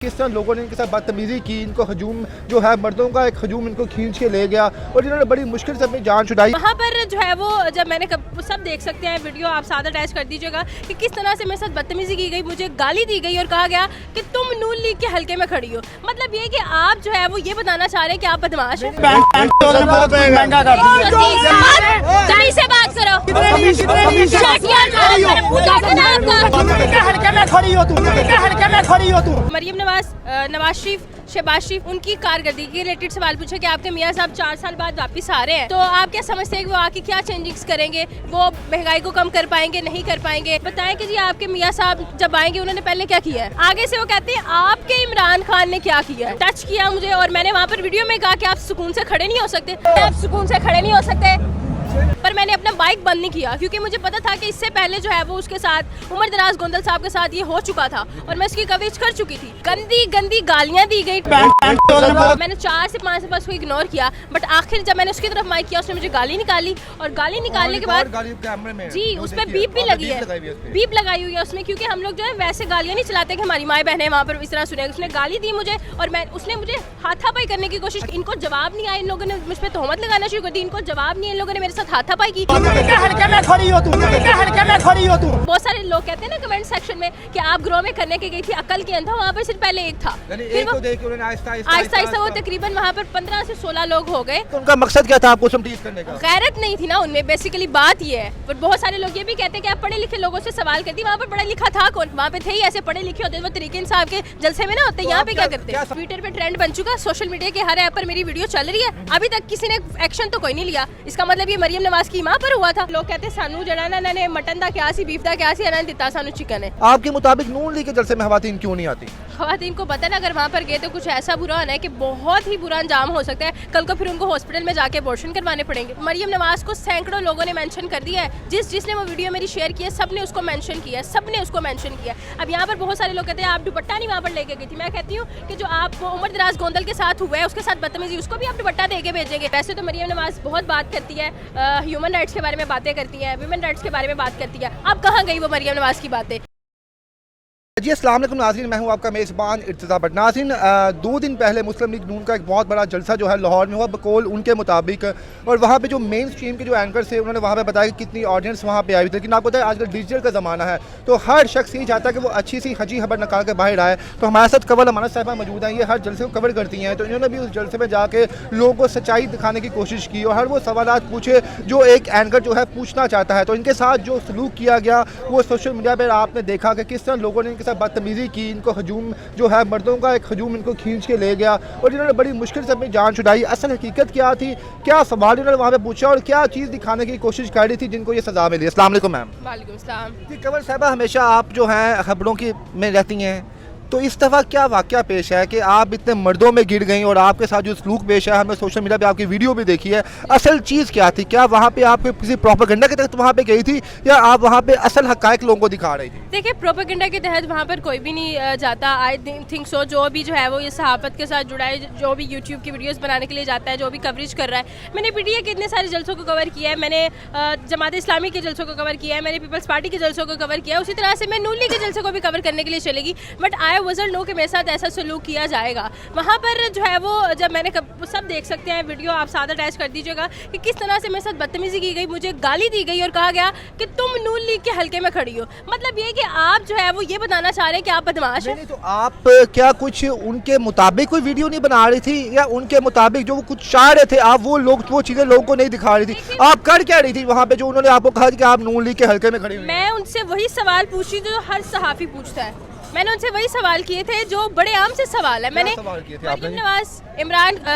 किस तरह लोगों ने इनके साथ बदतमीजी की, इनको हजूम जो है मर्दों का एक हजूम इनको खींच के ले गया और इन्होंने बड़ी मुश्किल से अपनी जान छुड़ाई। वहाँ पर जो है वो जब मैंने सब देख सकते हैं वीडियो, आप साथ अटैच कर दीजिएगा कि किस तरह से मेरे साथ बदतमीजी की गई, मुझे गाली दी गई और कहा गया कि तुम नून लीग के हल्के में खड़ी हो। मतलब ये कि आप जो है वो ये बताना चाह रहे हैं कि आप बदमाश हैं। सही से बात करो। मरियम नवाज शरीफ, शहबाज शरीफ, उनकी कारकर्दगी के रिलेटेड सवाल पूछा कि आपके मियाँ साहब 4 साल बाद वापस आ रहे हैं, तो आप क्या समझते हैं कि वो आके क्या चेंजिंग्स करेंगे? वो महंगाई को कम कर पाएंगे, नहीं कर पाएंगे? बताएं कि जी आपके मियाँ साहब जब आएंगे उन्होंने पहले क्या किया है। आगे से वो कहते हैं आपके इमरान खान ने क्या किया है। टच किया मुझे और मैंने वहाँ पर वीडियो में कहा कि आप सुकून से खड़े नहीं हो सकते, आप सुकून से खड़े नहीं हो सकते। पर मैंने अपना बाइक बंद नहीं किया क्योंकि मुझे पता था कि इससे पहले जो है वो उसके साथ उमर दराज गोंदल साहब के साथ ये हो चुका था और मैं उसकी कवरेज कर चुकी थी। गंदी गंदी गालियां दी गई। मैंने 4 से 5 बार उसको इग्नोर किया, बट आखिर जब मैंने उसकी तरफ माइक किया उसने मुझे गाली निकाली और गाली निकालने के बाद जी उस पर बीप भी लगी है, बीप लगाई हुई है उसमें, क्योंकि हम लोग जो है वैसे गालियां नहीं चलाते कि हमारी माएँ बहनें वहाँ पर इस तरह सुने। उसने गाली दी मुझे और उसने मुझे हाथापाई करने की कोशिश की। इनको जवाब नहीं आया, इन लोगों ने मुझ पर तोहमत लगाना शुरू कर दी। इनको जवाब नहीं, इन लोगों ने मेरे साथ हाथापाई की। बहुत सारे लोग कहते हैं ना कमेंट सेक्शन में कि आप ग्रो में करने के गई थी, अकल के अंदर वहाँ पर सिर्फ पहले एक था, आहिस्ता वो तकरीबन वहाँ पर 15 से 16 लोग हो गए। तो उनका मकसद क्या था आपको समझीज करने का? गैरत नहीं थी ना उनमें, बेसिकली बात ये है। बट बहुत सारे लोग ये भी कहते हैं कि आप पढ़े लिखे लोगों से सवाल करती, वहाँ पर पढ़ा लिखा था कौन? वहाँ पे थे ही ऐसे पढ़े लिखे होते, वो तरीके इंसाफ के जलसे में ना होते। यहाँ पे क्या करते हैं? ट्विटर पे ट्रेंड बन चुका, सोशल मीडिया के हर ऐप पर मेरी वीडियो चल रही है, अभी तक किसी ने एक्शन तो कोई नहीं लिया। इसका मतलब ये मरियम नवाज की माँ पर हुआ था। लोग कहते सानू जड़ा ना ने मटन दा क्या सी, बीफ दा क्या सी, अना दिता सानू चिकन है। आपके मुताबिक नून लीग के जलसे में खवातीन क्यों नहीं आती? खवातीन को पता है ना, अगर वहाँ पर गए तो कुछ ऐसा बुरा होना है कि बहुत ही बुरा अंजाम हो सकता है। कल को फिर उनको हॉस्पिटल में जाके अबॉर्शन करवाने पड़ेंगे। मरियम नवाज को सैकड़ों लोगों ने मेंशन कर दिया है, जिसने वो वीडियो मेरी शेयर की है सबने उसको मेंशन किया है, सबने उसको मेंशन किया। अब यहाँ पर बहुत सारे लोग कहते हैं आप दुपट्टा नहीं वहाँ पर लेके गई थी। मैं कहती हूँ कि जो आप उमर दराज गोंदल के साथ हुआ है उसके साथ बदतमीजी, उसको भी आप दुपट्टा दे के भेजेंगे। वैसे तो मरियम नवाज बहुत बात करती है, ह्यूमन राइट्स के बारे में बातें करती है, वुमेन राइट्स के बारे में बात करती है। अब कहाँ गई वो मरियम नवाज की बातें? जी अस्सलाम वालेकुम नाज़रीन, मैं हूं आपका मेज़बान इर्तिज़ा भट्ट। नाज़रीन 2 दिन पहले मुस्लिम लीग नून का एक बहुत बड़ा जलसा जो है लाहौर में हुआ बकौल उनके मुताबिक, और वहाँ पे जो मेन स्ट्रीम के जो एंकर्स थे उन्होंने वहाँ पे बताया कि कितनी ऑडियंस वहाँ पे आई हुई थी। लेकिन आपको पता है आजकल डिजिटल का ज़माना है तो हर शख्स ये चाहता है कि वो अच्छी सी हजी खबर निकाल के बाहर आए। तो हमारे साथ कवल अमानत साहिबा मौजूद हैं, ये हर जलसे को कवर करती हैं। तो इन्होंने भी उस जलसे में जाके लोगों को सच्चाई दिखाने की कोशिश की और हर वो सवाल पूछे जो एक एंकर जो है पूछना चाहता है। तो इनके साथ जो सलूक किया गया वो सोशल मीडिया पर आपने देखा कि किस तरह लोगों ने इनके साथ बदतमीजी की, इनको हजूम जो है मर्दों का एक हजूम इनको खींच के ले गया और इन्होंने बड़ी मुश्किल से अपनी जान छुड़ाई। असल हकीकत क्या थी, क्या सवाल इन्होंने वहाँ पे पूछा और क्या चीज़ दिखाने की कोशिश कर रही थी जिनको ये सजा मिली। अस्सलाम वालेकुम मैम। वालेकुम सलाम। जी कमल साहिबा, हमेशा आप जो हैं खबरों की में रहती हैं, तो इस दफ़ा क्या वाक़या पेश है कि आप इतने मर्दों में गिर गई और आपके साथ जो सलूक पेश है, हमने सोशल मीडिया पे आपकी वीडियो भी देखी है, असल चीज़ क्या थी? क्या वहाँ पे आप किसी प्रोपेगेंडा के तहत वहाँ पे गई थी या आप वहाँ पे असल हक़ाइक़ लोगों को दिखा रही थी? देखिए, प्रोपेगेंडा के तहत वहाँ पर कोई भी नहीं जाता। आई थिंक सो जो भी जो है वो ये सहाफ़त के साथ जुड़ा है, जो भी यूट्यूब की वीडियोज़ बनाने के लिए जाता है, जो भी कवरेज कर रहा है। मैंने PTI के इतने सारे जलसों को कवर किया है, मैंने जमात इस्लामी के जलसों को कवर किया है, मैंने पीपल्स पार्टी के जलसों को कवर किया है, उसी तरह से मैं नून लीग के जलसों को भी कवर करने के लिए चलेगी। बट आई वाज़न्ट नो कि मेरे साथ ऐसा सलूक किया जाएगा। वहाँ पर जो है वो जब मैंने सब देख सकते हैं वीडियो, आप साथ अटैच कर दीजिएगा कि किस तरह से मेरे साथ बदतमीजी की गई, मुझे गाली दी गई और कहा गया कि तुम नून लीग के हल्के में खड़ी हो। मतलब ये कि आप जो है वो ये बताना चाह रहे हैं कि आप बदमाश हैं। तो आप क्या कुछ उनके मुताबिक कोई वीडियो नहीं बना रही थी या उनके मुताबिक जो वो कुछ चाह रहे थे आप वो चीज़ें लोगों को नहीं दिखा रही थी? आप कर क्या रही थी वहाँ पे जो उन्होंने आपको कहा कि आप नून लीग के हल्के में खड़ी हुई? मैं उनसे वही सवाल पूछी जो हर सहाफ़ी पूछता है। मैंने उनसे वही सवाल किए थे जो बड़े आम से सवाल है। मैंने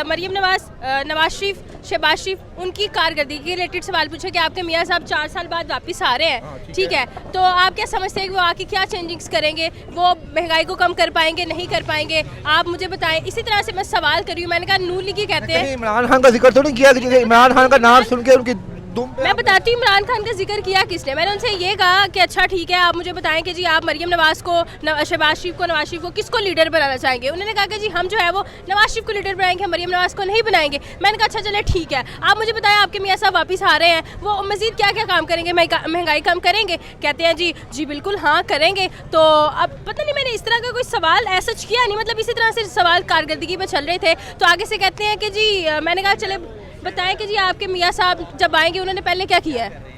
मरियम नवाज शरीफ, शहबाज शरीफ, उनकी कारकर्दगी के रिलेटेड सवाल पूछा कि आपके मियाँ साहब 4 साल बाद वापस आ रहे हैं, ठीक है, तो आप क्या समझते हैं कि वो आके क्या चेंजिंग्स करेंगे? वो महंगाई को कम कर पाएंगे, नहीं कर पाएंगे? आप मुझे बताएं। इसी तरह से मैं सवाल कर रही हूँ। मैंने कहा नून लीग कहते हैं। इमरान खान का जिक्र तो नहीं किया कि इमरान खान का नाम सुन के उनकी दुम पे मैं बताती हूँ इमरान खान का जिक्र किया किसने। मैंने उनसे ये कहा कि अच्छा ठीक है, आप मुझे बताएं कि जी आप मरियम नवाज को, शहबाज शरीफ को, नवाज शरीफ को किसको लीडर बनाना चाहेंगे। उन्होंने कहा कि जी हम जो है वो नवाज शरीफ को लीडर बनाएंगे, मरियम नवाज को नहीं बनाएंगे। मैंने कहा अच्छा चले ठीक है, आप मुझे बताएं आपके मियाँ साहब वापस आ रहे हैं, वो मजीद क्या क्या काम करेंगे, महंगाई कम करेंगे? कहते हैं जी बिल्कुल हाँ करेंगे। तो अब पता नहीं, मैंने इस तरह का कोई सवाल ऐसा किया नहीं, मतलब इसी तरह से सवाल कारकर्दगी पे चल रहे थे। तो आगे से कहते हैं कि जी मैंने कहा चले बताएं कि जी आपके मियाँ साहब जब आएंगे उन्होंने पहले क्या किया है,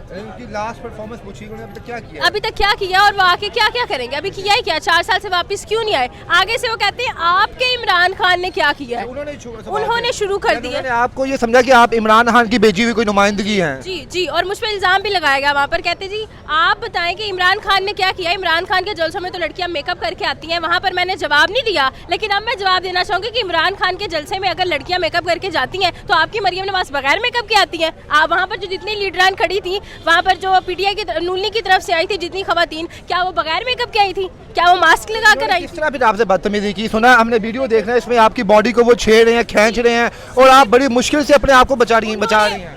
उनकी लास्ट परफॉर्मेंस पूछी उन्होंने अभी तक क्या किया, अभी तक क्या किया और वो आके क्या क्या करेंगे। अभी किया ही क्या, 4 साल से वापस क्यों नहीं आए? आगे से वो कहते हैं आपके इमरान खान ने क्या किया है, उन्होंने शुरू कर दिया। उन्होंने आपको ये समझा कि आप इमरान खान की भेजी हुई कोई नुमाइंदगी है। जी और मुझ पर इल्ज़ाम भी लगाया गया वहाँ पर। कहते जी आप बताएं कि इमरान खान ने क्या किया। इमरान खान के जलसों में तो लड़कियाँ मेकअप करके आती हैं, वहाँ पर मैंने जवाब नहीं दिया, लेकिन अब मैं जवाब देना चाहूँगी कि इमरान खान के जलसे में अगर लड़कियाँ मेकअप करके जाती हैं तो आपकी मरियम नवाज बगैर मेकअप के आती हैं। आप वहाँ पर जो जितनी लीडरान खड़ी थी, वहाँ पर जो पीटीआई की नूनी की तरफ से आई थी जितनी खवातीन, क्या वो बगैर मेकअप के आई थी? क्या वो मास्क लगा कर आई? किस तरह फिर आपसे बदतमीजी की? सुना हमने वीडियो देखना है, इसमें आपकी बॉडी को वो छेड़ रहे हैं, खींच रहे हैं और आप बड़ी मुश्किल से अपने आप को बचा रही हैं।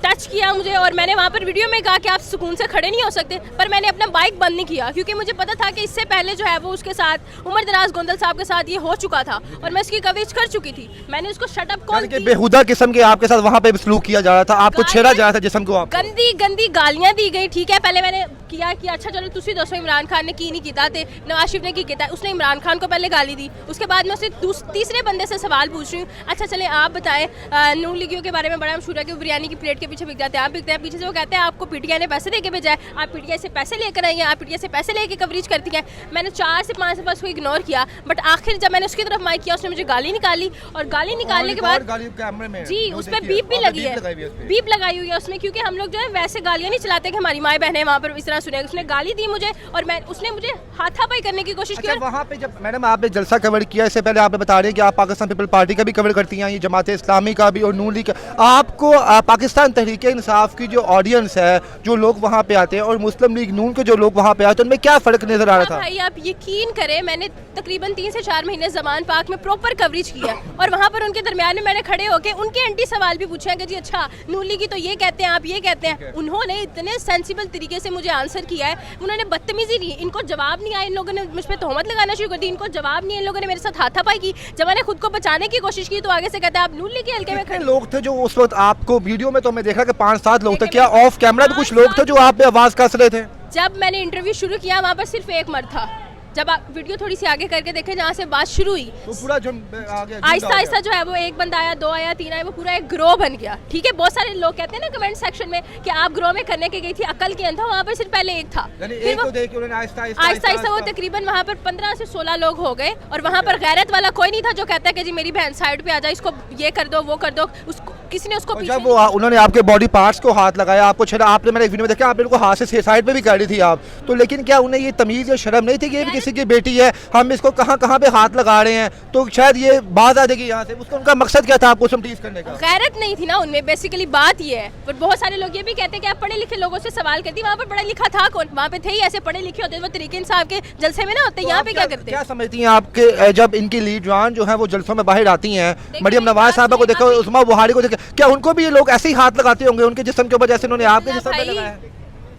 टच किया मुझे और मैंने वहाँ पर वीडियो में कहा कि आप सुकून से खड़े नहीं हो सकते, पर मैंने अपना बाइक बंद नहीं किया क्योंकि मुझे पता था कि इससे पहले जो है वो उसके साथ उमर दराज गोंदल साहब के साथ ये हो चुका था और मैं इसकी कवरेज कर चुकी थी। मैंने उसको शट अप कॉल की। बेहुदा किस्म के आपके साथ वहाँ पे सलूक किया जा रहा था, आपको छेड़ा जा रहा था जिस्म को, गंदी गंदी गालियाँ दी गई। ठीक है, पहले मैंने किया कि अच्छा चलो तुसी दोस्तों इमरान खान ने की नहीं किया थे, नवाज शरीफ ने की किया, उसने इमरान खान को पहले गाली दी। उसके बाद मैं उससे तीसरे बंदे से सवाल पूछ रही हूँ, अच्छा चले आप बताएं नून लीगियों के बारे में बड़ा मशहूर है कि बिरयानी की प्लेट के पीछे बिक जाते हैं, आप बिकते हैं। पीछे से वो कहते हैं आपको पीटीआई ने पैसे देके भेजा है, आप पीटीआई से पैसे लेकर आई हैं, आप पीटीआई से पैसे लेके कवरेज करती हैं। मैंने 4 से 5 दफा उसको इग्नोर किया, बट आखिर जब मैंने उसकी तरफ माइक किया उसने मुझे गाली निकाली और गाली निकालने के बाद जी उस पर बीप भी लगी है, बीप लगाई हुई है उसमें, क्योंकि हम लोग जो है वैसे गालियाँ नहीं चलाते कि हमारी माएँ बहनें वहाँ पर इस तरह सुने। उसने गाली दी मुझे और उसने मुझे हाथापाई करने की कोशिश की। वहाँ पे जब मैडम आपने जलसा कवर किया, इससे पहले आप बता रहे हैं कि आप पाकिस्तान पीपल पार्टी का भी कवर करती हैं, ये जमात इस्लामी का भी और नून लीग का। आपको पाकिस्तान तहरीक इंसाफ की जो ऑडियंस है, जो लोग वहाँ पे आते हैं और मुस्लिम लीग नून के जो लोग वहाँ पे आते हैं, उनमें क्या फ़र्क नज़र आ रहा था? भाई आप यकीन करें, मैंने तकरीबन 3 से 4 महीने ज़मान पाक में प्रॉपर कवरेज किया और वहाँ पर उनके दरमियान में मैंने खड़े होकर उनके एंटी सवाल भी पूछा कि जी अच्छा नून लीगी तो ये कहते हैं, आप ये कहते हैं। उन्होंने इतने सेंसिबल तरीके से मुझे आंसर किया है, उन्होंने बदतमीजी नहीं, इनको जवाब नहीं आया, इन लोगों ने मुझ पर तोहमत लगाना शुरू कर दी, इनको जवाब नहीं, इन लोगों ने मेरे साथ हाथापाई की। जब मैंने खुद को बचाने की कोशिश की तो आगे से कहते हैं आप नून लीग के हल्के में खड़े। लोग थे जो उस वक्त आपको वीडियो में तो मैं देखा कि 5-7 लोग थे, क्या ऑफ कैमरा भी कुछ लोग थे जो आप पे आवाज कस रहे थे? जब मैंने इंटरव्यू शुरू किया वहाँ पर सिर्फ एक मर्द था। जब आप वीडियो थोड़ी सी आगे करके देखें जहाँ से बात शुरू हुई तो पूरा आहिस्ता आहिस्ता जो है वो एक बंदा आया, 2 आया, 3 आया, वो पूरा एक ग्रोह बन गया। ठीक है, बहुत सारे लोग कहते हैं ना कमेंट सेक्शन में कि आप ग्रोह में करने के गई थी, अकल के अंधा, वहाँ पर सिर्फ पहले एक था। आहिस्ता आहिस्ता वो तकरीबन वहाँ पर 15 से 16 लोग हो गए और वहाँ पर गैरत वाला कोई नहीं था जो कहता है कि जी मेरी बहन साइड पे आ जाए, इसको ये कर दो वो कर दो। उसको किसी ने उसको जब वो उन्होंने आपके बॉडी पार्ट्स को हाथ लगाया, आपको छेड़ा, आपने मैंने वीडियो में देखा आपने उनको हाथ से साइड पे भी कर दी थी आप, तो लेकिन क्या उन्हें ये तमीज़ या शर्म नहीं थी कि ये भी किसी की बेटी है, हम इसको कहाँ कहाँ पे हाथ लगा रहे हैं, तो शायद ये बात आ जाएगी यहाँ से? उसका उनका मकसद क्या था आपको टीज करने का? गैरत नहीं थी ना उनमें, बेसिकली बात ये है। पर बहुत सारे लोग ये भी कहते हैं कि आप पढ़े लिखे लोगों से सवाल करती, वहाँ पर पढ़ा लिखा था कौन? वहाँ पे थे ही ऐसे पढ़े लिखे होते, वो तरीके इंसाफ के जलसे में ना होते, यहाँ पे क्या करते? क्या समझती हैं आपके जब इनकी लीडरान जो है वो जलसों में बाहर आती हैं, मरियम नवाज साहबा को देखो, उस्मा बुहारी को देखो, क्या उनको भी ये लोग ऐसे ही हाथ लगाते होंगे उनके जिस्म के ऊपर जैसे उन्होंने आपके जिस्म पे लगाया?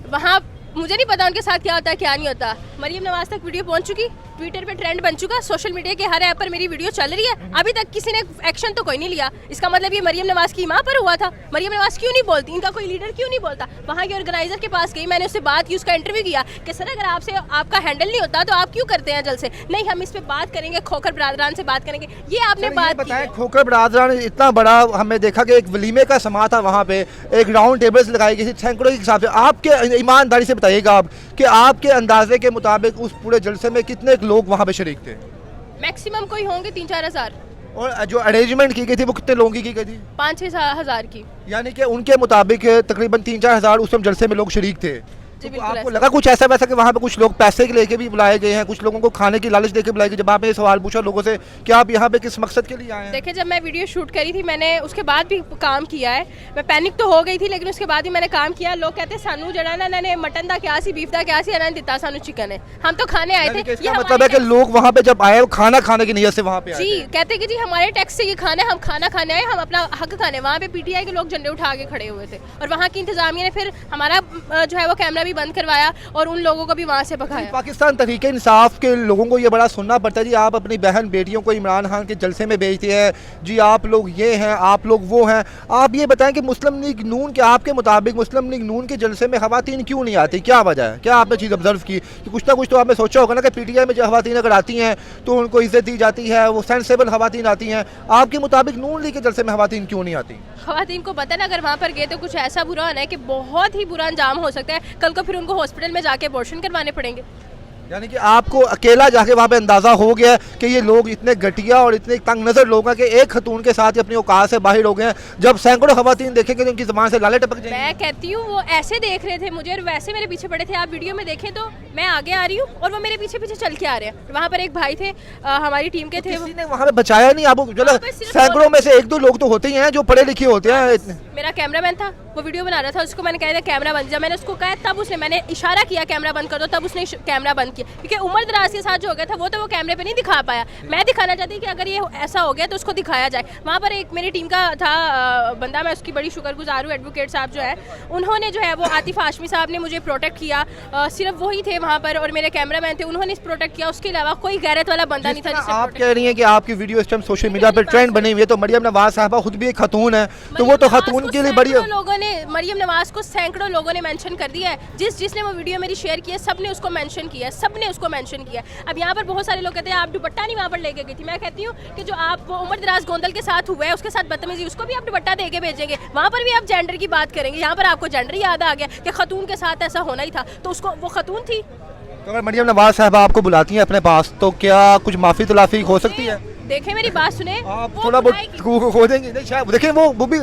वहाँ मुझे नहीं पता उनके साथ क्या होता है क्या नहीं होता। मरियम नवाज तक वीडियो पहुंच चुकी, ट्विटर पे ट्रेंड बन चुका, सोशल मीडिया के हर ऐप पर मेरी वीडियो चल रही है, अभी तक किसी ने एक्शन तो कोई नहीं लिया। इसका मतलब ये मरियम नवाज की माँ पर हुआ था। मरियम नवाज क्यों नहीं बोलती, इनका कोई लीडर क्यों नहीं बोलता? वहाँ के ऑर्गेनाइजर के पास गई, मैंने उससे बात की, उसका इंटरव्यू किया कि सर अगर आपसे आपका हैंडल नहीं होता तो आप क्यों करते हैं जलसे? नहीं, हम इस पर बात करेंगे, खोखर बरादरान से बात करेंगे। ये आपने बात बताया, खोखर बरादरान इतना बड़ा, हमने देखा कि एक वलीमे का समा था, वहाँ पे एक राउंड टेबल्स लगाई गई थी सैकड़ों के हिसाब से। आपके ईमानदारी से बताइएगा आप कि आपके अंदाजे के मुताबिक उस पूरे जलसे में कितने लोग वहाँ पे शरीक थे? मैक्सिमम कोई होंगे 3-4 हज़ार। और जो अरेंजमेंट की गई थी वो कितने लोगों की गई थी? 5-6 हज़ार की। यानी कि उनके मुताबिक तकरीबन 3-4 हज़ार उस समय जलसे में लोग शरीक थे। जी तो बिल्कुल आपको ऐसा। लगा कुछ ऐसा वैसा कि वहाँ पे कुछ लोग पैसे के लेके भी बुलाए गए हैं, कुछ लोगों को खाने की लालच देके बुलाए गए? जब आपने ये सवाल पूछा लोगों से कि आप यहाँ पे किस मकसद के लिए आए हैं? देखिए, जब मैं वीडियो शूट करी थी मैंने उसके बाद भी काम किया है। मैं पैनिक तो हो गई थी लेकिन उसके बाद भी मैंने काम किया। लोग कहते हैं सानू जड़ा ना इन्होंने मटन दा क्या सी बीफ दा क्या सी इन्होंने दिता सानू चिकन है, हम तो खाने आए यानी कि थे। इसका मतलब है कि लोग वहाँ पे जब आए वो खाना खाने की नीयत से वहाँ पे आए जी थे। कहते कि जी हमारे टैक्स से ये खाना है, हम खाना खाने आए, हम अपना हक खाने। वहाँ पे पीटीआई के लोग झंडे उठा के खड़े हुए थे और वहाँ की इंतजामिया ने फिर हमारा जो है वो कैमरा भी बंद करवाया और उन लोगों को भी वहाँ से भगाया। पाकिस्तान तहरीक इंसाफ के लोगों को ये बड़ा सुनना पड़ता है जी, आप अपनी बहन बेटियों को इमरान खान के जलसे में भेजते हैं जी, आप लोग ये हैं, आप लोग वो हैं। आप ये बताएं कि मुस्लिम लीग नून के आपके मुताबिक मुस्लिम लीग नून के जलसे में खवातीन क्यों नहीं आती, क्या वजह है? क्या आपने चीज़ ऑब्जर्व की कि कुछ ना कुछ तो आपने सोचा होगा ना कि पीटीआई में जो खवातीन अगर आती हैं तो उनको इज्जत दी जाती है, वो सेंसेबल खवातीन आती हैं। आपके मुताबिक नून लीग के जलसे में खवातीन क्यों नहीं आती? खवातीन को पता है ना, अगर वहाँ पर गए तो कुछ ऐसा बुरा होना है कि बहुत ही बुरा अंजाम हो सकता है। कल को फिर उनको हॉस्पिटल में जाके अबॉर्शन करवाने पड़ेंगे। यानी कि आपको अकेला जाके वहाँ पे अंदाज़ा हो गया कि ये लोग इतने घटिया और इतने तंग नज़र लोग हैं कि एक खतून के साथ ही अपनी औकात से बाहर हो गए हैं। जब सैकड़ों खवातीन देखेंगे तो उनकी ज़बान से लाले टपक जाएंगी। मैं कहती हूँ वो ऐसे देख रहे थे मुझे और वैसे मेरे पीछे पड़े थे। आप वीडियो में देखें तो मैं आगे आ रही हूँ और वो मेरे पीछे पीछे चल के आ रहे हैं। वहाँ पर एक भाई थे हमारी टीम के थे। किसी ने वहाँ पे बचाया नहीं आपको? वहाँ पे सिर्फ सैकड़ों में से एक दो लोग तो होते ही हैं जो पढ़े लिखे होते हैं। मेरा कैमरामैन था, वो वीडियो बना रहा था, उसको मैंने कहा था कैमरा बंद। जब मैंने उसको कहा तब उसने, मैंने इशारा किया कैमरा बंद कर दो, तब उसने कैमरा बंद किया। क्योंकि उमर दराज के साथ जो हो गया था वो तो वो कैमरे पे नहीं दिखा पाया। मैं दिखाना चाहती कि अगर ये ऐसा हो गया तो उसको दिखाया जाए। वहाँ पर एक मेरी टीम का था बंदा, मैं उसकी बड़ी शुक्रगुजार हूँ, एडवोकेट साहब जो है, उन्होंने जो है वो आतिफ हाशमी साहब ने मुझे प्रोटेक्ट किया। सिर्फ वही थे वहाँ पर और मेरे कैमरामैन थे, उन्होंने प्रोटेक्ट किया। उसके अलावा कोई गैरत वाला बंदा नहीं था जिससे आप कह रही हैं कि आपकी वीडियो इस टाइम सोशल मीडिया पर ट्रेंड बनी हुई है, तो मरियम नवाज साहबा खुद भी एक खतून है, तो वो तो खतून के लिए बड़ी लोगों ने मरियम नवाज को सैकड़ों लोगों ने मेंशन कर दिया है। जिसने वो वीडियो मेरी शेयर की है सब ने उसको मेंशन किया है, सब ने उसको मेंशन किया है। अब यहाँ पर बहुत सारे लोग कहते हैं आप दुपट्टा नहीं वहाँ पर लेके गई थी। मैं कहती हूँ कि जो आप वो उमर दराज गोंदल के साथ हुआ है उसके साथ बदतमीजी, उसको भी आप दुपट्टा दे के भेजेंगे। वहाँ पर भी आप जेंडर की बात करेंगे, यहाँ पर आपको जेंडर याद आ गया कि खतून के साथ ऐसा होना ही था, तो उसको वो खतून थी। तो अगर मरियम नवाज साहबा आपको बुलाती हैं अपने पास तो क्या कुछ माफ़ी तलाफी हो सकती है? देखें मेरी बात सुने, आप वो थोड़ा बुलाएगी। बहुत हो देंगे नहीं शायद, देखें वो भी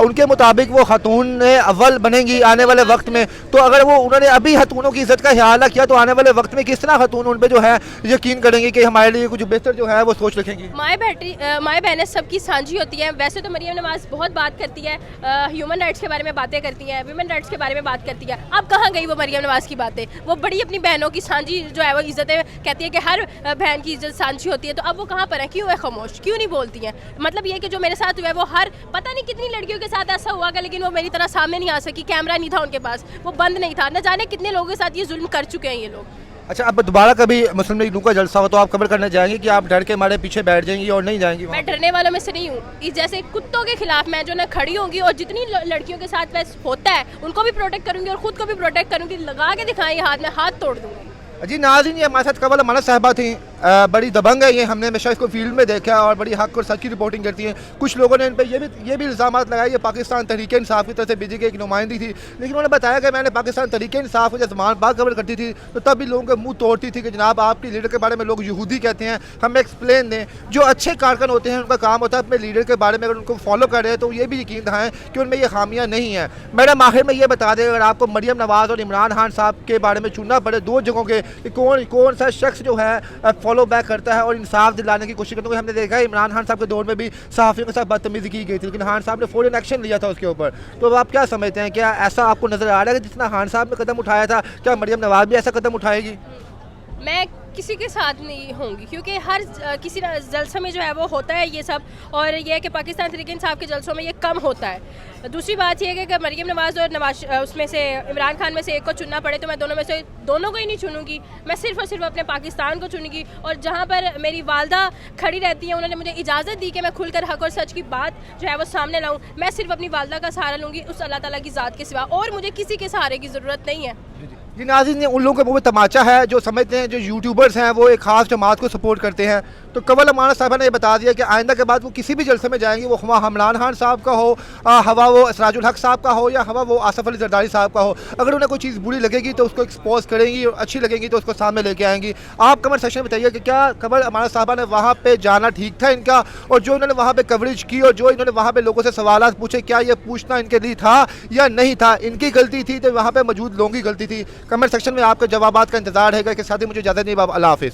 उनके मुताबिक वो खतून अव्वल बनेंगी आने वाले वक्त में। तो अगर वो उन्होंने अभी खतूनों की इज्जत का ख्याल किया तो आने वाले वक्त में किस तरह खतून उन पे जो है यकीन करेंगे कि हमारे लिए कुछ बेहतर जो है वो सोच रखेंगी? माए बहनें सबकी साझी होती हैं। वैसे तो मरियम नवाज बहुत बात करती है, ह्यूमन राइट्स के बारे में बातें करती हैं, वुमेन राइट्स के बारे में बात करती है। अब कहाँ गई वो मरियम नवाज की बातें? वो बड़ी अपनी बहनों की साझी जो है वो इज्जतें कहती है कि हर बहन की इज्जत साझी होती है। तो अब वो कहाँ पर है? क्यों है खामोश, क्यों नहीं बोलती हैं? मतलब ये कि जो मेरे साथ हुआ है वो हर पता नहीं कितनी लड़कियों के साथ ऐसा हुआ, लेकिन वो मेरी तरह सामने नहीं आ सकी। कैमरा नहीं था उनके पास, वो बंद नहीं था। न जाने कितने लोगों के साथ ये जुल्म कर चुके हैं ये लोग। अच्छा, अब दोबारा कभी मुस्लिम लीग नून का जलसा हो तो आप कवर करने जाएंगे कि आप डर के मारे पीछे बैठ जाएंगी और नहीं जाएंगी? मैं डरने वालों में से नहीं हूँ। जैसे कुत्तों के खिलाफ मैं जो ना खड़ी होंगी और जितनी लड़कियों के साथ वैसे होता है उनको भी प्रोटेक्ट करूंगी और खुद को भी प्रोटेक्ट करूंगी। लगा के दिखाएं हाथ में, हाथ तोड़ दूंगी। जी नाज़रीन, ये हमारे साथ कवल अमानत साहबा थी, बड़ी दबंग है ये, हमने हमेशा इसको फील्ड में देखा है और बड़ी हक और सच की रिपोर्टिंग करती हैं। कुछ लोगों ने इन पर ये भी इल्ज़ाम लगाए ये पाकिस्तान तहरीक इंसाफ की तरफ से बीजेपी की एक नुमाइंदी थी, लेकिन उन्होंने बताया कि मैंने पाकिस्तान तहरीक इंसाफ को जब ज़मान बात कवर करती थी तो तब भी लोगों के मुंह तोड़ती थी कि जनाब आपके लीडर के बारे में लोग यहूदी कहते हैं, हमें एक्सप्लेन दें। जो अच्छे कारकुन होते हैं उनका काम होता है अपने लीडर के बारे में अगर उनको फॉलो कर रहे हैं तो ये भी यकीन दिखाएं कि उनमें ये खामियाँ नहीं हैं। मैडम आखिर में ये बता दें, अगर आपको मरियम नवाज़ और इमरान खान साहब के बारे में चुनना पड़े दो जगहों के, कौन सा शख्स जो है फॉलो बैक करता है और इंसाफ दिलाने की कोशिश करता है? हमने देखा है इमरान खान साहब के दौर में भी सहाफ़ियों के साथ बदतमीजी की गई थी, लेकिन खान साहब ने फौरन एक्शन लिया था उसके ऊपर। तो अब आप क्या समझते हैं, क्या ऐसा आपको नज़र आ रहा है कि जितना खान साहब ने कदम उठाया था क्या मरियम नवाज़ भी ऐसा कदम उठाएगी? मैं किसी के साथ नहीं होंगी क्योंकि हर किसी जलसे में जो है वो होता है ये सब, और ये है कि पाकिस्तान तहरीक इंसाफ के जलसों में ये कम होता है। दूसरी बात ये है कि मरियम नवाज़ और नवाज उसमें से इमरान खान में से एक को चुनना पड़े तो मैं दोनों में से दोनों को ही नहीं चुनूंगी। मैं सिर्फ और सिर्फ अपने पाकिस्तान को चुनूंगी। और जहाँ पर मेरी वालदा खड़ी रहती है, उन्होंने मुझे इजाज़त दी कि मैं खुलकर हक और सच की बात जो है वो सामने लाऊँ। मैं सिर्फ अपनी वालदा का सहारा लूँगी उस अल्लाह ताला की ज़ात के सिवा, और मुझे किसी के सहारे की ज़रूरत नहीं है। जी नाज़रीन, उन लोगों के मुँह में तमाचा है जो समझते हैं जो यूट्यूबर्स हैं वो एक ख़ास जमात को सपोर्ट करते हैं। तो कंवल अमाना साहबा ने ये बता दिया कि आइंदा के बाद वो किसी भी जलसे में जाएंगी, वो हवा हमरान खान साहब का हो, हवा वो सिराजुल हक साहब का हो, या हवा वो आसफ अली जरदारी साहब का हो, अगर उन्हें कोई चीज़ बुरी लगेगी तो उसको एक्सपोज करेंगी और अच्छी लगेगी तो उसको सामने लेके आएंगी। आप कमेंट सेक्शन में बताइए कि क्या कंवल अमाना साहबा ने वहाँ पे जाना ठीक था इनका, और जो इन्होंने वहाँ पे कवरेज की और जो इन्होंने वहाँ पे लोगों से सवाल पूछे, क्या ये पूछना इनके लिए था या नहीं था, इनकी गलती थी तो वहाँ पे मौजूद लोगों की गलती थी? कमेंट सेक्शन में आपके जवाबात का इंतजार है कि साथ ही मुझे इजाज़त नहीं, अल्लाह हाफिज़।